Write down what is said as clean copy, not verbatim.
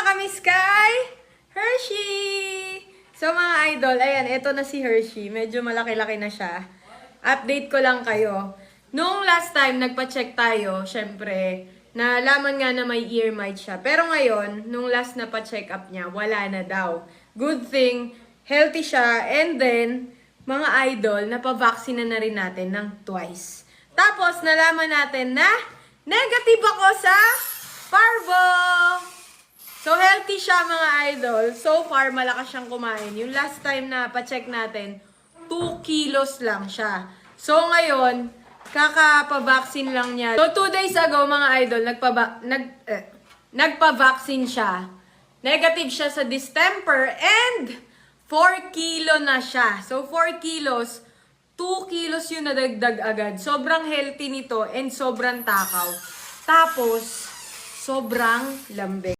kami, Sky! Hershey! So mga idol, ayan, ito na si Hershey. Medyo malaki-laki na siya. Update ko lang kayo. Nung last time, nagpa-check tayo, syempre, nalaman nga na may ear mite siya. Pero ngayon, nung last na pa-check up niya, wala na daw. Good thing, healthy siya. And then, mga idol, napavaccine na rin natin ng twice. Tapos, nalaman natin na negative ako sa parvo! So, healthy siya mga idol. So far, malakas siyang kumain. Yung last time na pa-check natin, 2 kilos lang siya. So, ngayon, kakapa-vaccine lang niya. So, 2 days ago, mga idol, nagpa-vaccine siya. Negative siya sa distemper and 4 kilo na siya. So, 4 kilos, 2 kilos yung nadagdag agad. Sobrang healthy nito and sobrang takaw. Tapos, sobrang lambing.